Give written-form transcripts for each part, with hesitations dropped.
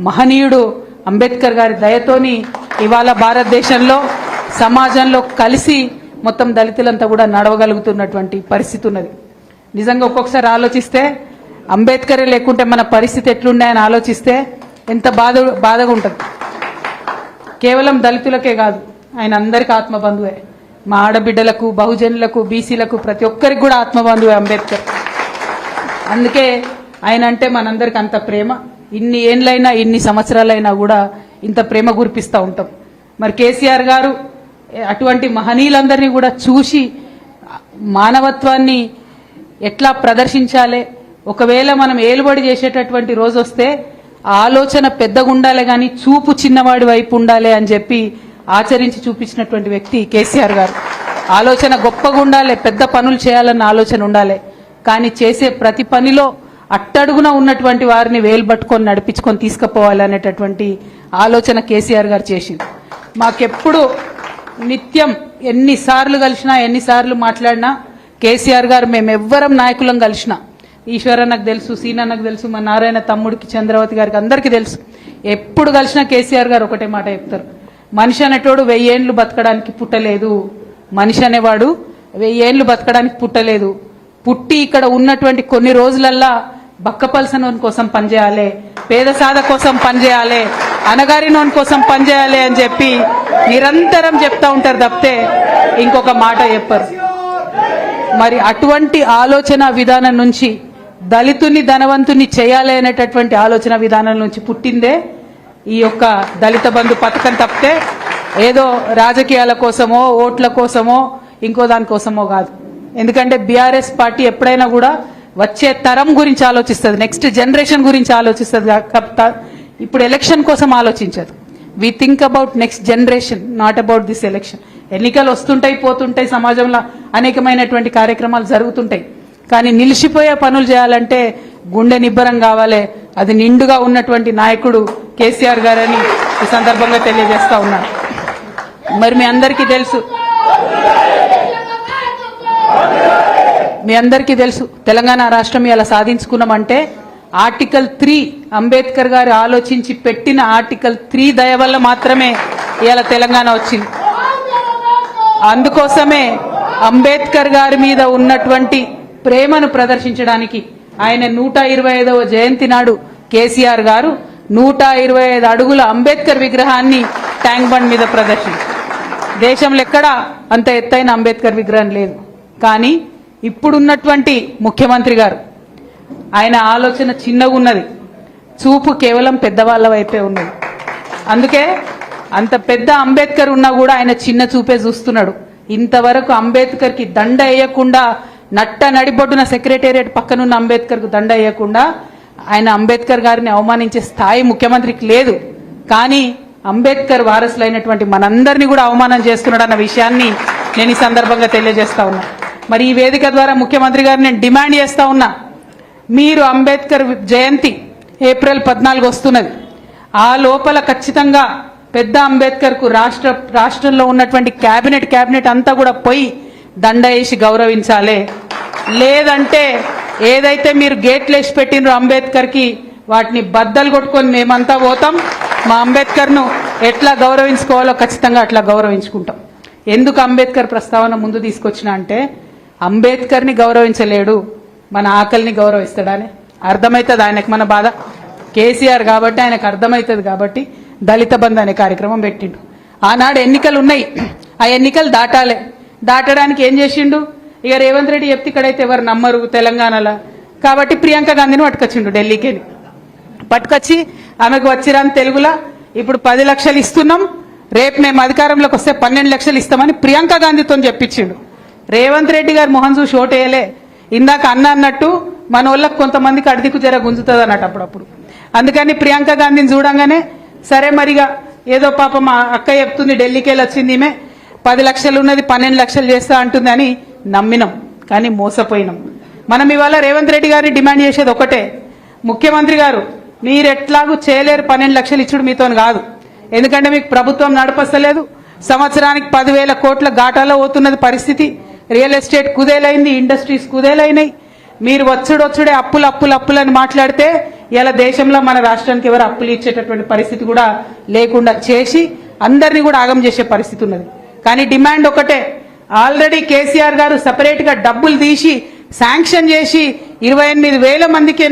మహనీయుడు అంబేద్కర్ గారి దయతోని ఇవాళ భారతదేశంలో సమాజంలో కలిసి మొత్తం దళితులంతా కూడా నడవగలుగుతున్నటువంటి పరిస్థితి ఉన్నది. నిజంగా ఒక్కొక్కసారి ఆలోచిస్తే అంబేద్కరే లేకుంటే మన పరిస్థితి ఎట్లుండే ఆలోచిస్తే ఎంత బాధగా ఉంటుంది. కేవలం దళితులకే కాదు, ఆయన అందరికీ ఆత్మబంధువే. మా ఆడబిడ్డలకు, బహుజనులకు, బీసీలకు ప్రతి ఒక్కరికి కూడా ఆత్మబంధువే అంబేద్కర్. అందుకే ఆయన అంటే మనందరికి అంత ప్రేమ. ఇన్ని ఏండ్లైనా ఇన్ని సంవత్సరాలైనా కూడా ఇంత ప్రేమ గురిపిస్తూ ఉంటాం. మరి కేసీఆర్ గారు అటువంటి మహనీయులందరినీ కూడా చూసి మానవత్వాన్ని ఎట్లా ప్రదర్శించాలి, ఒకవేళ మనం ఏలుబడి చేసేటటువంటి రోజు వస్తే ఆలోచన పెద్దగా ఉండాలి కానీ చూపు చిన్నవాడి వైపు ఉండాలి అని చెప్పి ఆచరించి చూపించినటువంటి వ్యక్తి కేసీఆర్ గారు. ఆలోచన గొప్పగా ఉండాలి, పెద్ద పనులు చేయాలన్న ఆలోచన ఉండాలి, కానీ చేసే ప్రతి పనిలో అట్టడుగున ఉన్నటువంటి వారిని వేలు పట్టుకొని నడిపించుకొని తీసుకుపోవాలి అనేటటువంటి ఆలోచన కేసీఆర్ గారు చేసింది. మాకెప్పుడు నిత్యం ఎన్నిసార్లు కలిసినా ఎన్నిసార్లు మాట్లాడినా కేసీఆర్ గారు మేమెవ్వరం నాయకులం కలిసినా, ఈశ్వరన్నకు తెలుసు, సీనన్నకు తెలుసు, మా నారాయణ తమ్ముడికి, చంద్రవతి గారికి అందరికీ తెలుసు, ఎప్పుడు కలిసినా కేసీఆర్ గారు ఒకటే మాట చెప్తారు, మనిషి అనేటోడు 1000 ఏండ్లు బతకడానికి పుట్టలేదు, మనిషి అనేవాడు 1000 ఏండ్లు బతకడానికి పుట్టలేదు, పుట్టి ఇక్కడ ఉన్నటువంటి కొన్ని రోజులల్లా బక్కపల్సనోని కోసం పనిచేయాలి, పేద సాధ కోసం పనిచేయాలి, అనగారినోని కోసం పనిచేయాలి అని చెప్పి నిరంతరం చెప్తా ఉంటారు తప్పితే ఇంకొక మాట చెప్పరు. మరి అటువంటి ఆలోచన విధానం నుంచి దళితుని ధనవంతుని చేయాలి అనేటటువంటి ఆలోచన విధానం నుంచి పుట్టిందే ఈ యొక్క దళిత బంధు పథకం తప్పితే ఏదో రాజకీయాల కోసమో ఓట్ల కోసమో ఇంకో దానికోసమో కాదు. ఎందుకంటే బీఆర్ఎస్ పార్టీ ఎప్పుడైనా కూడా వచ్చే తరం గురించి ఆలోచిస్తుంది, నెక్స్ట్ జనరేషన్ గురించి ఆలోచిస్తుంది. ఇప్పుడు ఎలక్షన్ కోసం ఆలోచించదు. We think about next generation, not about this election. ఎన్నికలు వస్తుంటాయి, పోతుంటాయి, సమాజంలో అనేకమైనటువంటి కార్యక్రమాలు జరుగుతుంటాయి, కానీ నిలిచిపోయే పనులు చేయాలంటే గుండె నిబ్బరం కావాలి. అది నిండుగా ఉన్నటువంటి నాయకుడు కేసీఆర్ గారని ఈ సందర్భంగా తెలియజేస్తా ఉన్నాను. మరి మీ అందరికీ తెలుసు తెలంగాణ రాష్ట్రం ఇలా సాధించుకున్నామంటే ఆర్టికల్ 3 అంబేద్కర్ గారు ఆలోచించి పెట్టిన ఆర్టికల్ 3 దయ వల్ల మాత్రమే ఇలా తెలంగాణ వచ్చింది. అందుకోసమే అంబేద్కర్ గారి మీద ఉన్నటువంటి ప్రేమను ప్రదర్శించడానికి ఆయన 125వ జయంతి నాడు కేసీఆర్ గారు 125 అడుగుల అంబేద్కర్ విగ్రహాన్ని ట్యాంక్ బండ్ మీద ప్రదర్శించారు. దేశంలో ఎక్కడా అంత ఎత్తైన అంబేద్కర్ విగ్రహం లేదు. కానీ ఇప్పుడున్నటువంటి ముఖ్యమంత్రి గారు ఆయన ఆలోచన చిన్నగా ఉన్నది, చూపు కేవలం పెద్దవాళ్ల వైపే ఉన్నది. అందుకే అంత పెద్ద అంబేద్కర్ ఉన్నా కూడా ఆయన చిన్న చూపే చూస్తున్నాడు. ఇంతవరకు అంబేద్కర్కి దండ వేయకుండా, నట్ట నడిబొడ్డున సెక్రటేరియట్ పక్కనున్న అంబేద్కర్కు దండ వేయకుండా ఆయన అంబేద్కర్ గారిని అవమానించే స్థాయి ముఖ్యమంత్రికి లేదు. కానీ అంబేద్కర్ వారసులైనటువంటి మనందరినీ కూడా అవమానం చేస్తున్నాడు అన్న విషయాన్ని నేను ఈ సందర్భంగా తెలియజేస్తా ఉన్నా. మరి ఈ వేదిక ద్వారా ముఖ్యమంత్రి గారిని నేను డిమాండ్ చేస్తా ఉన్నా, మీరు అంబేద్కర్ జయంతి ఏప్రిల్ 14 వస్తున్నది, ఆ లోపల ఖచ్చితంగా పెద్ద అంబేద్కర్కు రాష్ట్రంలో ఉన్నటువంటి క్యాబినెట్ అంతా కూడా పోయి దండ వేసి గౌరవించాలి. లేదంటే ఏదైతే మీరు గేట్లు వేసి పెట్టినరో అంబేద్కర్కి వాటిని బద్దలు కొట్టుకొని మేమంతా పోతాం, మా అంబేద్కర్ను ఎట్లా గౌరవించుకోవాలో ఖచ్చితంగా అట్లా గౌరవించుకుంటాం. ఎందుకు అంబేద్కర్ ప్రస్తావన ముందు తీసుకొచ్చినా అంటే అంబేద్కర్ని గౌరవించలేడు, మన ఆకలిని గౌరవిస్తాడని అర్థమవుతుంది ఆయనకు. మన బాధ కేసీఆర్ కాబట్టి ఆయనకు అర్థమవుతుంది కాబట్టి దళిత బంధు అనే కార్యక్రమం పెట్టిండు. ఆనాడు ఎన్నికలు ఉన్నాయి, ఆ ఎన్నికలు దాటడానికి ఏం చేసిండు, ఇక రేవంత్ రెడ్డి చెప్తే ఇక్కడైతే ఎవరు నమ్మరు తెలంగాణలో కాబట్టి ప్రియాంక గాంధీని పట్టుకొచ్చిండు, ఢిల్లీకి పట్టుకొచ్చి ఆమెకు వచ్చిరాని తెలుగులా ఇప్పుడు 10 లక్షలు ఇస్తున్నాం, రేపు మేము అధికారంలోకి వస్తే 12 లక్షలు ఇస్తామని ప్రియాంక గాంధీతో చెప్పించిండు. రేవంత్ రెడ్డి గారు మొహం చూసి ఓటేయలే. ఇందాక అన్నట్టు మన వాళ్ళకి కొంతమందికి అడిదికు జర గుంజుతుంది అన్నట్టు అప్పుడప్పుడు. అందుకని ప్రియాంక గాంధీని చూడంగానే సరే మరిగా ఏదో పాపం మా అక్క చెప్తుంది ఢిల్లీకి వెళ్ళి వచ్చింది, ఈమె 10 లక్షలు ఉన్నది 12 లక్షలు చేస్తా అంటుంది అని నమ్మినాం, కానీ మోసపోయినాం. మనం ఇవాళ రేవంత్ రెడ్డి గారిని డిమాండ్ చేసేది ఒకటే, ముఖ్యమంత్రి గారు మీరు ఎట్లాగూ చేయలేరు, 12 లక్షలు ఇచ్చుడు మీతో కాదు, ఎందుకంటే మీకు ప్రభుత్వం నడపస్తలేదు, సంవత్సరానికి 10,000 కోట్ల ఘాటాలో పోతున్నది పరిస్థితి, రియల్ ఎస్టేట్ కుదేలైంది, ఇండస్ట్రీస్ కుదేలైనాయి, మీరు వచ్చుడే అప్పులు అని మాట్లాడితే ఇలా దేశంలో మన రాష్ట్రానికి ఎవరు అప్పులు ఇచ్చేటటువంటి పరిస్థితి కూడా లేకుండా చేసి అందరినీ కూడా ఆగం చేసే పరిస్థితి ఉన్నది. కానీ డిమాండ్ ఒకటే, ఆల్రెడీ కేసీఆర్ గారు సపరేట్ గా డబ్బులు తీసి శాంక్షన్ చేసి 28,000 మందికి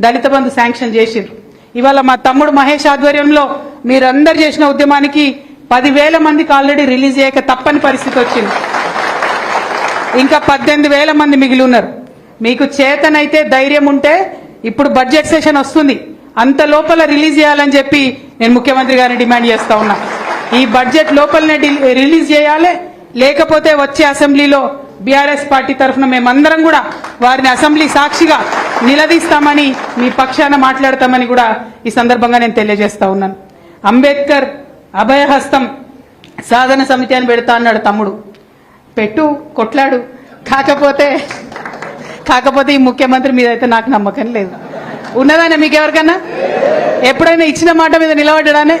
దళిత బంధు శాంక్షన్ చేసిర్రు. ఇవాళ మా తమ్ముడు మహేష్ ఆధ్వర్యంలో మీరందరు చేసిన ఉద్యమానికి 10,000 మందికి ఆల్రెడీ రిలీజ్ చేయక తప్పని పరిస్థితి వచ్చింది. ఇంకా 18,000 మంది మిగిలి ఉన్నారు. మీకు చేతనైతే ధైర్యం ఉంటే ఇప్పుడు బడ్జెట్ సెషన్ వస్తుంది, అంత లోపల రిలీజ్ చేయాలని చెప్పి నేను ముఖ్యమంత్రి గారిని డిమాండ్ చేస్తా ఉన్నా. ఈ బడ్జెట్ లోపలనే రిలీజ్ చేయాలి, లేకపోతే వచ్చే అసెంబ్లీలో బీఆర్ఎస్ పార్టీ తరఫున మేమందరం కూడా వారిని అసెంబ్లీ సాక్షిగా నిలదీస్తామని, మీ పక్షాన మాట్లాడతామని కూడా ఈ సందర్భంగా నేను తెలియజేస్తా ఉన్నాను. అంబేద్కర్ అభయహస్తం సాధన సమితి అని పెడతా అన్నాడు తమ్ముడు. పెట్టు, కొట్లాడు. కాకపోతే ఈ ముఖ్యమంత్రి మీద అయితే నాకు నమ్మకం లేదు. ఉన్నదానే మీకు ఎవరికన్నా ఎప్పుడైనా ఇచ్చిన మాట మీద నిలబడ్డానే?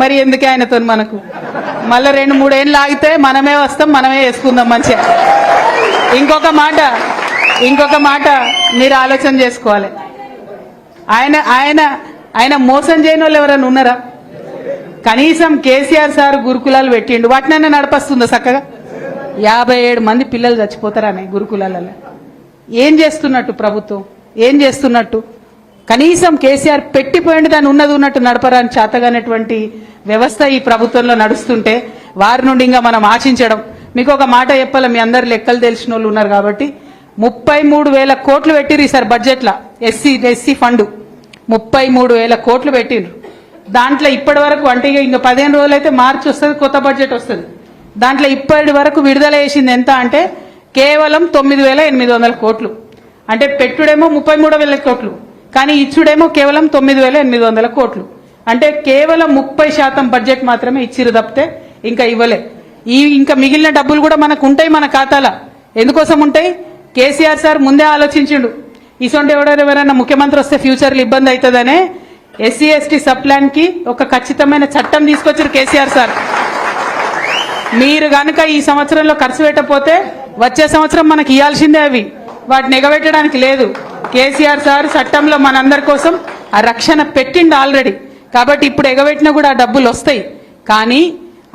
మరి ఎందుకే ఆయనతో మనకు మళ్ళీ 2-3 ఏళ్ళు ఆగితే మనమే వస్తాం, మనమే వేసుకుందాం మంచిగా. ఇంకొక మాట మీరు ఆలోచన చేసుకోవాలి. ఆయన మోసం చేయని వాళ్ళు ఎవరైనా ఉన్నారా? కనీసం కేసీఆర్ సార్ గురుకులాలు పెట్టిండు, వాటినైనా నడపస్తుందా చక్కగా? 57 మంది పిల్లలు చచ్చిపోతారనే గురుకులాలలో. ఏం చేస్తున్నట్టు ప్రభుత్వం? ఏం చేస్తున్నట్టు? కనీసం కేసీఆర్ పెట్టిపోయింది, దాన్ని ఉన్నట్టు నడపరాని చేతగానటువంటి వ్యవస్థ ఈ ప్రభుత్వంలో నడుస్తుంటే వారి నుండి ఇంకా మనం ఆశించడం. మీకు ఒక మాట చెప్పాలి, మీ అందరు లెక్కలు తెలిసిన వాళ్ళు ఉన్నారు కాబట్టి, 33,000 కోట్లు పెట్టిరు ఈసారి బడ్జెట్లో. ఎస్సీ ఫండ్ 33,000 కోట్లు పెట్టిండ్రు. దాంట్లో ఇప్పటి వరకు అంటే ఇంకా 15 రోజులు అయితే మార్చి వస్తుంది, కొత్త బడ్జెట్ వస్తుంది. దాంట్లో ఇప్పటి వరకు విడుదల చేసింది ఎంత అంటే కేవలం 9,800 కోట్లు. అంటే పెట్టుడేమో 33,000 కోట్లు, కానీ ఇచ్చుడేమో కేవలం 9,800 కోట్లు. అంటే కేవలం 30% బడ్జెట్ మాత్రమే ఇచ్చిరు తప్పితే ఇంకా ఇవ్వలే. ఇంకా మిగిలిన డబ్బులు కూడా మనకు ఉంటాయి మన ఖాతాలో. ఎందుకోసం ఉంటాయి? కేసీఆర్ సార్ ముందే ఆలోచించిండు, ఇసొంటి ఎవరైనా ముఖ్యమంత్రి వస్తే ఫ్యూచర్లో ఇబ్బంది అవుతుందనే ఎస్సీ ఎస్టీ సబ్ ప్లాన్ కి ఒక ఖచ్చితమైన చట్టం తీసుకొచ్చారు కేసీఆర్ సార్. మీరు గనుక ఈ సంవత్సరంలో ఖర్చు పెట్టకపోతే వచ్చే సంవత్సరం మనకి ఇవ్వాల్సిందే అవి, వాటిని ఎగబెట్టడానికి లేదు. కేసీఆర్ సార్ చట్టంలో మనందరి కోసం ఆ రక్షణ పెట్టిండు ఆల్రెడీ. కాబట్టి ఇప్పుడు ఎగబెట్టినా కూడా ఆ డబ్బులు వస్తాయి. కానీ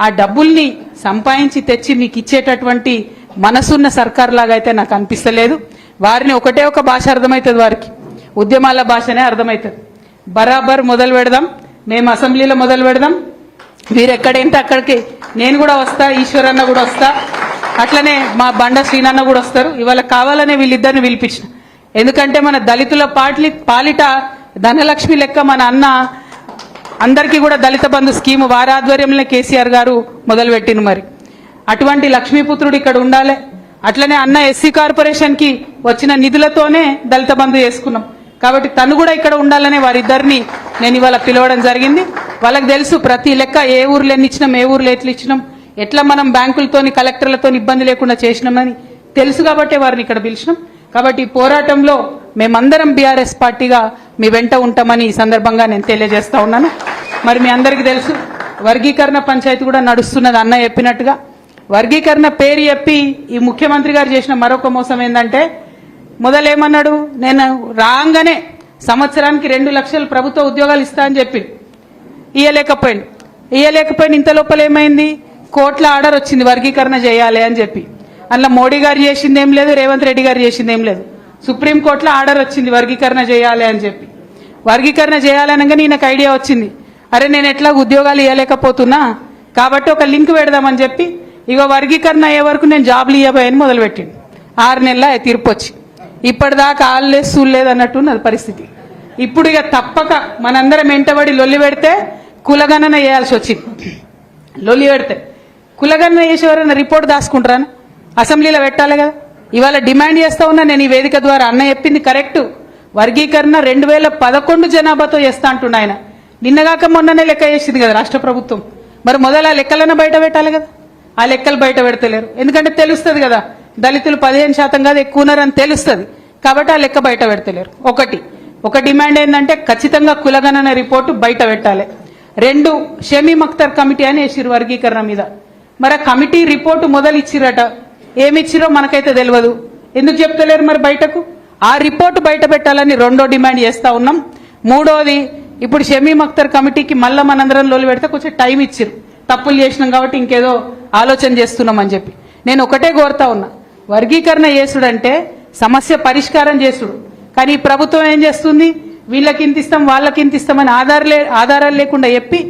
ఆ డబ్బుల్ని సంపాదించి తెచ్చి మీకు ఇచ్చేటటువంటి మనసున్న సర్కార్ లాగా అయితే నాకు అనిపిస్తలేదు. వారిని ఒకటే ఒక భాష అర్థమవుతుంది, వారికి ఉద్యమాల భాషనే అర్థమవుతుంది. బరాబర్ మొదలు పెడదాం, మేము అసెంబ్లీలో మొదలు పెడదాం. మీరు ఎక్కడేంటే అక్కడికి నేను కూడా వస్తా, ఈశ్వరన్న కూడా వస్తా, అట్లనే మా బండ శ్రీనన్న కూడా వస్తారు. ఇవాళ కావాలనే వీళ్ళిద్దరిని పిలిపించిన. ఎందుకంటే మన దళితుల పాలిట ధనలక్ష్మి లెక్క మన అన్న అందరికీ కూడా దళిత బంధు స్కీమ్ వారి ఆధ్వర్యంలో కేసీఆర్ గారు మొదలుపెట్టింది. మరి అటువంటి లక్ష్మీపుత్రుడు ఇక్కడ ఉండాలి. అట్లనే అన్న ఎస్సీ కార్పొరేషన్ కి వచ్చిన నిధులతోనే దళిత బంధు చేసుకున్నాం. కాబట్టి తను కూడా ఇక్కడ ఉండాలనే వారిద్దరిని నేను ఇవాళ పిలవడం జరిగింది. వాళ్ళకి తెలుసు ప్రతి లెక్క, ఏ ఊర్లో ఎన్ని ఇచ్చినాం, ఏ ఊర్లో ఎట్లా ఇచ్చినాం, ఎట్లా మనం బ్యాంకులతోని కలెక్టర్లతో ఇబ్బంది లేకుండా చేసినామని తెలుసు కాబట్టి వారిని ఇక్కడ పిలిచినాం. కాబట్టి ఈ పోరాటంలో మేమందరం బీఆర్ఎస్ పార్టీగా మీ వెంట ఉంటామని ఈ సందర్భంగా నేను తెలియజేస్తా ఉన్నాను. మరి మీ అందరికీ తెలుసు వర్గీకరణ పంచాయతీ కూడా నడుస్తున్నది. అన్న చెప్పినట్టుగా వర్గీకరణ పేరు చెప్పి ఈ ముఖ్యమంత్రి గారు చేసిన మరొక మోసం ఏంటంటే, మొదలేమన్నాడు, నేను రాగానే సంవత్సరానికి 2 లక్షల ప్రభుత్వ ఉద్యోగాలు ఇస్తా అని చెప్పి ఇయ్యలేకపోయింది. ఇంత లోపల ఏమైంది, కోర్టుల ఆర్డర్ వచ్చింది వర్గీకరణ చేయాలి అని చెప్పి. అందులో మోడీ గారు చేసింది ఏం లేదు, రేవంత్ రెడ్డి గారు చేసింది ఏం లేదు. సుప్రీంకోర్టులో ఆర్డర్ వచ్చింది వర్గీకరణ చేయాలి అని చెప్పి. వర్గీకరణ చేయాలనగానే ఈయనకు ఐడియా వచ్చింది, అరే నేను ఎట్లా ఉద్యోగాలు ఇవ్వలేకపోతున్నా కాబట్టి ఒక లింక్ పెడదామని చెప్పి ఇగో వర్గీకరణ అయ్యే వరకు నేను జాబ్లు ఇవ్వబోయని మొదలుపెట్టింది. 6 నెలల తీర్పు వచ్చి ఇప్పటిదాకా ఆల్లేదు సూళ్ళలేదు అన్నట్టున్నది పరిస్థితి. ఇప్పుడు ఇక తప్పక మనందరం వెంటబడి లొల్లి పెడితే కులగణన చేయాల్సి వచ్చింది. లొల్లి పెడితే కులగణన చేసేవారైనా రిపోర్ట్ దాచుకుంటారా? అసెంబ్లీలో పెట్టాలి కదా. ఇవాళ డిమాండ్ చేస్తా ఉన్నా నేను ఈ వేదిక ద్వారా, అన్న చెప్పింది కరెక్ట్. వర్గీకరణ 2011 జనాభాతో చేస్తా అంటున్నా ఆయన. నిన్నగాక మొన్ననే లెక్క చేసింది కదా రాష్ట్ర ప్రభుత్వం. మరి మొదలు ఆ లెక్కలన్నా బయట పెట్టాలి కదా. ఆ లెక్కలు బయట పెడతలేరు. ఎందుకంటే తెలుస్తుంది కదా దళితులు 15% కాదు ఎక్కువ ఉన్నారని తెలుస్తుంది. కాబట్టి ఆ లెక్క బయట పెడతలేరు. ఒక డిమాండ్ ఏంటంటే ఖచ్చితంగా కులగణన రిపోర్టు బయట పెట్టాలి. 2 షమీమ్ అఖ్తర్ కమిటీ అని వేసిరు వర్గీకరణ మీద. మరి ఆ కమిటీ రిపోర్టు మొదలు ఇచ్చిరట, ఏమిచ్చిరో మనకైతే తెలియదు. ఎందుకు చెప్తలేరు మరి బయటకు? ఆ రిపోర్టు బయట పెట్టాలని 2వ డిమాండ్ చేస్తా ఉన్నాం. మూడోది ఇప్పుడు షమీమ్ అఖ్తర్ కమిటీకి మళ్ళా మనందరం లోలు పెడితే కొంచెం టైం ఇచ్చిరు, తప్పులు చేసినాం కాబట్టి ఇంకేదో ఆలోచన చేస్తున్నామని చెప్పి. నేను ఒకటే కోరుతా ఉన్నా, వర్గీకరణ చేసుడంటే సమస్య పరిష్కారం చేసుడు. కానీ ఈ ప్రభుత్వం ఏం చేస్తుంది, వీళ్ళకి ఇంత ఇస్తాం వాళ్ళకి ఇంత ఇస్తామని ఆధారాలు లేకుండా చెప్పి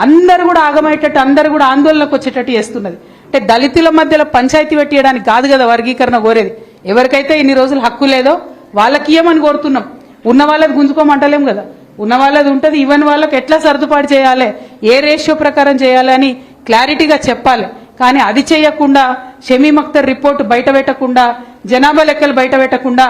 అందరు కూడా ఆగమయ్యేటట్టు, అందరు కూడా ఆందోళనకు వచ్చేటట్టు చేస్తున్నది. అంటే దళితుల మధ్యలో పంచాయతీ పెట్టేయడానికి కాదు కదా వర్గీకరణ కోరేది. ఎవరికైతే ఇన్ని రోజులు హక్కు లేదో వాళ్ళకి ఇవ్వమని కోరుతున్నాం. ఉన్న వాళ్ళది గుంజుకోమంటలేం కదా, ఉన్న వాళ్ళది ఉంటుంది, ఇవ్వని వాళ్ళకి ఎట్లా సర్దుబాటు చేయాలి, ఏ రేషియో ప్రకారం చేయాలి అని క్లారిటీగా చెప్పాలి. కానీ అది చేయకుండా, షమీమ్ అఖ్తర్ రిపోర్టు బయట పెట్టకుండా, జనాభా లెక్కలు బయట పెట్టకుండా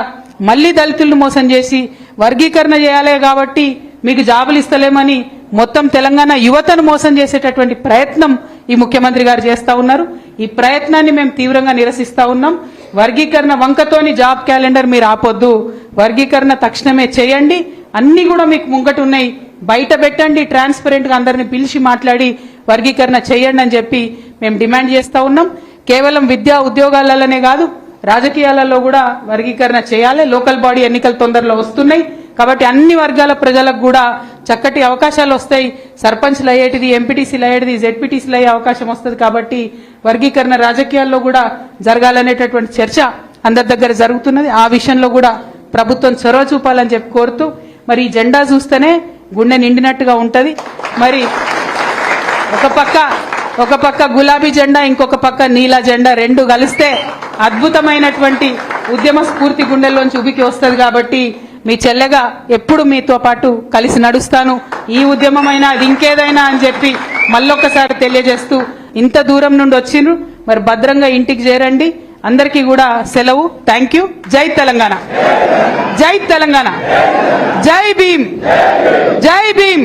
మళ్లీ దళితులను మోసం చేసి వర్గీకరణ చేయాలి కాబట్టి మీకు జాబులు ఇస్తలేమని మొత్తం తెలంగాణ యువతను మోసం చేసేటటువంటి ప్రయత్నం ఈ ముఖ్యమంత్రి గారు చేస్తా ఉన్నారు. ఈ ప్రయత్నాన్ని మేము తీవ్రంగా నిరసిస్తా ఉన్నాం. వర్గీకరణ వంకతోని జాబ్ క్యాలెండర్ మీరు ఆపొద్దు, వర్గీకరణ తక్షణమే చేయండి. అన్ని కూడా మీకు ముంగట ఉన్నాయి, బయట పెట్టండి, ట్రాన్స్పరెంట్ గా అందరిని పిలిచి మాట్లాడి వర్గీకరణ చేయండి అని చెప్పి మేము డిమాండ్ చేస్తా ఉన్నాం. కేవలం విద్యా ఉద్యోగాలలోనే కాదు, రాజకీయాలలో కూడా వర్గీకరణ చేయాలి. లోకల్ బాడీ ఎన్నికలు తొందరలో వస్తున్నాయి కాబట్టి అన్ని వర్గాల ప్రజలకు కూడా చక్కటి అవకాశాలు వస్తాయి. సర్పంచ్లు అయ్యేటిది, ఎంపీటీసీలు అయ్యేటిది, జెడ్పీటీసీలు అయ్యే అవకాశం వస్తుంది. కాబట్టి వర్గీకరణ రాజకీయాల్లో కూడా జరగాలనేటటువంటి చర్చ అందరి దగ్గర జరుగుతున్నది. ఆ విషయంలో కూడా ప్రభుత్వం చొరవ చూపాలని చెప్పి కోరుతూ, మరి ఈ జెండా చూస్తేనే గుండె నిండినట్టుగా ఉంటది. మరి ఒక పక్క గులాబీ జెండా, ఇంకొక పక్క నీలా జెండా, రెండు కలిస్తే అద్భుతమైనటువంటి ఉద్యమ స్ఫూర్తి గుండెల్లోంచి ఉబికి వస్తుంది. కాబట్టి మీ చెల్లెగా ఎప్పుడు మీతో పాటు కలిసి నడుస్తాను. ఈ ఉద్యమమైనా అది ఇంకేదైనా అని చెప్పి మళ్ళొక్కసారి తెలియజేస్తూ, ఇంత దూరం నుండి వచ్చిండ్రు, మరి భద్రంగా ఇంటికి చేరండి. అందరికీ కూడా సెలవు. Thank you. జై తెలంగాణ, జై తెలంగాణ, జై భీమ్, జై భీమ్.